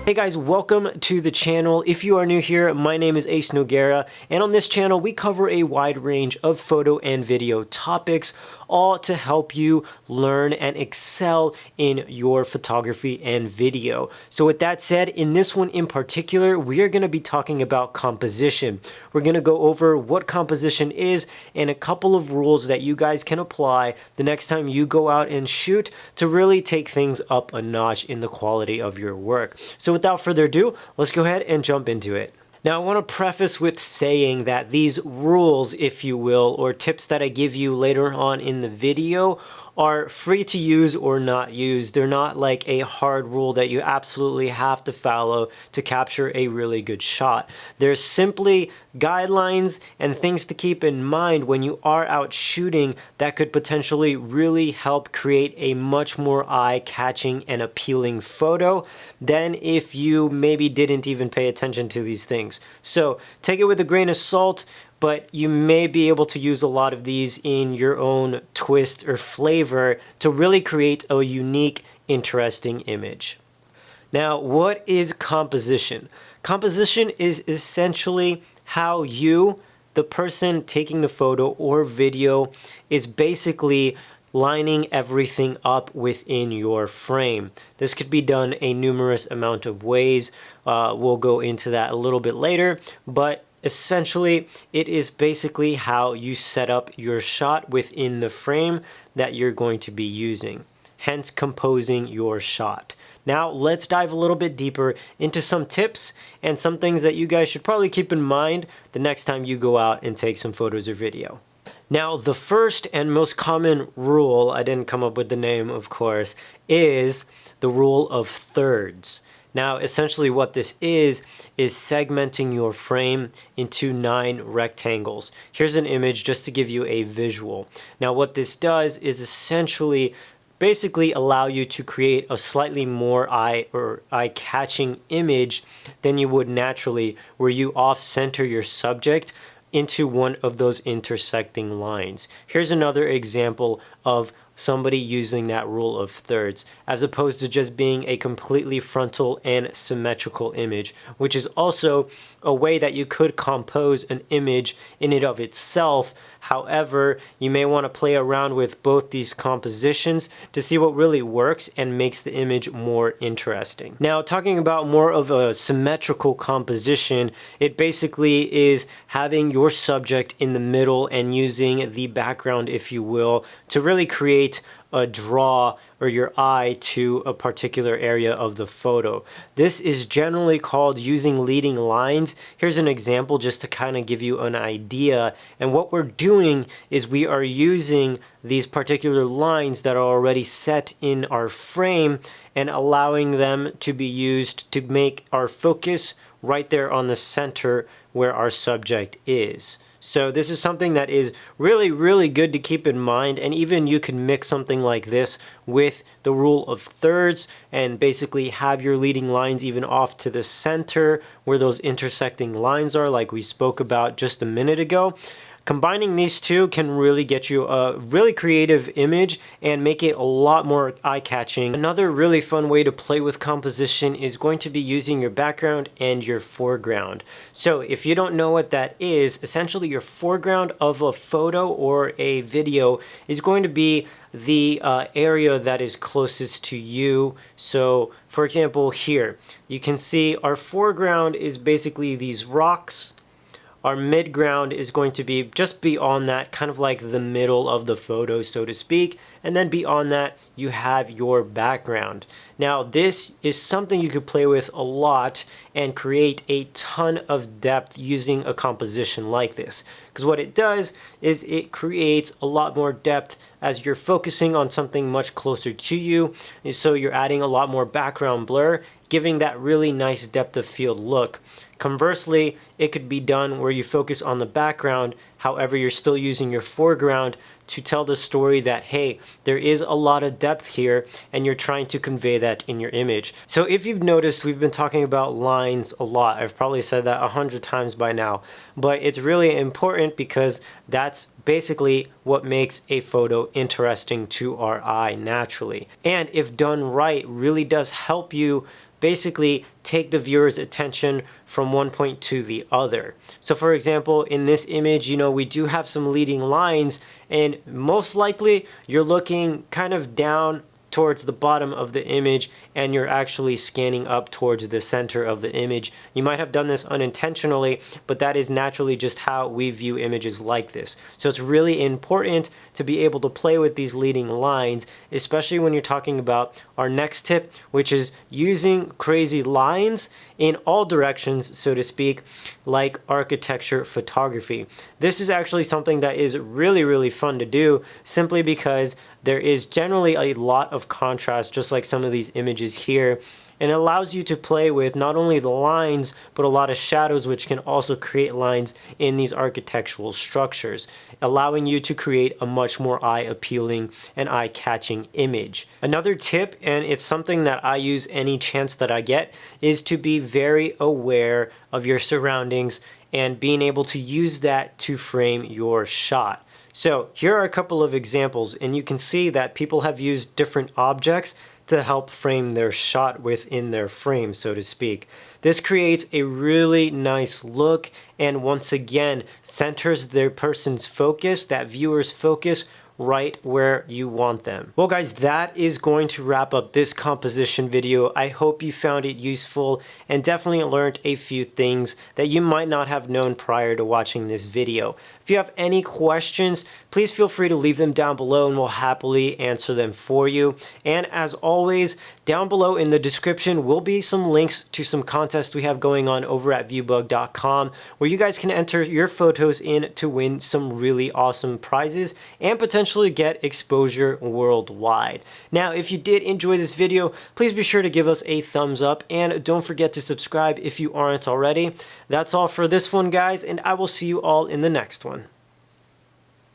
Hey guys, welcome to the channel. If you are new here, my name is Noguera, and on this channel we cover a wide range of photo and video topics, all to help you learn and excel in your photography and video. So with that said, in this one in particular, we are going to be talking about composition. We're going to go over what composition is and a couple of rules that you guys can apply the next time you go out and shoot to really take things up a notch in the quality of your work. So without further ado, let's go ahead and jump into it. Now, I want to preface with saying that these rules, if you will, or tips that I give you later on in the video are free to use or not use. They're not like a hard rule that you absolutely have to follow to capture a really good shot. They're simply guidelines and things to keep in mind when you are out shooting that could potentially really help create a much more eye-catching and appealing photo than if you maybe didn't even pay attention to these things. So take it with a grain of salt, but you may be able to use a lot of these in your own twist or flavor to really create a unique, interesting image. Now, what is composition? Composition is essentially how you, the person taking the photo or video, is basically lining everything up within your frame. This could be done a numerous amount of ways. We'll go into that a little bit later, but essentially, it is basically how you set up your shot within the frame that you're going to be using, hence composing your shot. Now, let's dive a little bit deeper into some tips and some things that you guys should probably keep in mind the next time you go out and take some photos or video. Now, the first and most common rule, I didn't come up with the name, of course, is the rule of thirds. Now, essentially what this is segmenting your frame into 9 rectangles. Here's an image just to give you a visual. Now, what this does is essentially basically allow you to create a slightly more eye-catching image than you would naturally, where you off-center your subject into one of those intersecting lines. Here's another example of somebody using that rule of thirds, as opposed to just being a completely frontal and symmetrical image, which is also a way that you could compose an image in and of itself. However, you may want to play around with both these compositions to see what really works and makes the image more interesting. Now, talking about more of a symmetrical composition, it basically is having your subject in the middle and using the background, if you will, to really create a draw or your eye to a particular area of the photo. This is generally called using leading lines. Here's an example just to kind of give you an idea. And what we're doing is we are using these particular lines that are already set in our frame and allowing them to be used to make our focus right there on the center where our subject is. So this is something that is really, really good to keep in mind, and even you can mix something like this with the rule of thirds and basically have your leading lines even off to the center where those intersecting lines are, like we spoke about just a minute ago. Combining these two can really get you a really creative image and make it a lot more eye-catching. Another really fun way to play with composition is going to be using your background and your foreground. So if you don't know what that is, essentially your foreground of a photo or a video is going to be the area that is closest to you. So for example, here you can see our foreground is basically these rocks. Our midground is going to be just beyond that, kind of like the middle of the photo, so to speak. And then beyond that, you have your background. Now, this is something you could play with a lot and create a ton of depth using a composition like this. Because what it does is it creates a lot more depth as you're focusing on something much closer to you. And so you're adding a lot more background blur, giving that really nice depth of field look. Conversely, it could be done where you focus on the background, however, you're still using your foreground to tell the story that, hey, there is a lot of depth here, and you're trying to convey that in your image. So if you've noticed, we've been talking about lines a lot. I've probably said that 100 times by now, but it's really important because that's basically what makes a photo interesting to our eye naturally. And if done right, really does help you basically take the viewer's attention from one point to the other. So for example, in this image, we do have some leading lines, and most likely you're looking kind of down towards the bottom of the image and you're actually scanning up towards the center of the image. You might have done this unintentionally, but that is naturally just how we view images like this. So it's really important to be able to play with these leading lines, especially when you're talking about our next tip, which is using crazy lines in all directions, so to speak, like architecture photography. This is actually something that is really fun to do, simply because there is generally a lot of contrast, just like some of these images here, and it allows you to play with not only the lines but a lot of shadows, which can also create lines in these architectural structures, allowing you to create a much more eye-appealing and eye-catching image. Another tip, and it's something that I use any chance that I get, is to be very aware of your surroundings and being able to use that to frame your shot. So here are a couple of examples, and you can see that people have used different objects to help frame their shot within their frame, so to speak. This creates a really nice look, and once again centers their person's focus, that viewer's focus, right where you want them. Well guys, that is going to wrap up this composition video. I hope you found it useful and definitely learned a few things that you might not have known prior to watching this video. If you have any questions, please feel free to leave them down below and we'll happily answer them for you. And as always, down below in the description will be some links to some contests we have going on over at ViewBug.com, where you guys can enter your photos in to win some really awesome prizes and potentially get exposure worldwide. Now, if you did enjoy this video, please be sure to give us a thumbs up and don't forget to subscribe if you aren't already. That's all for this one, guys, and I will see you all in the next one.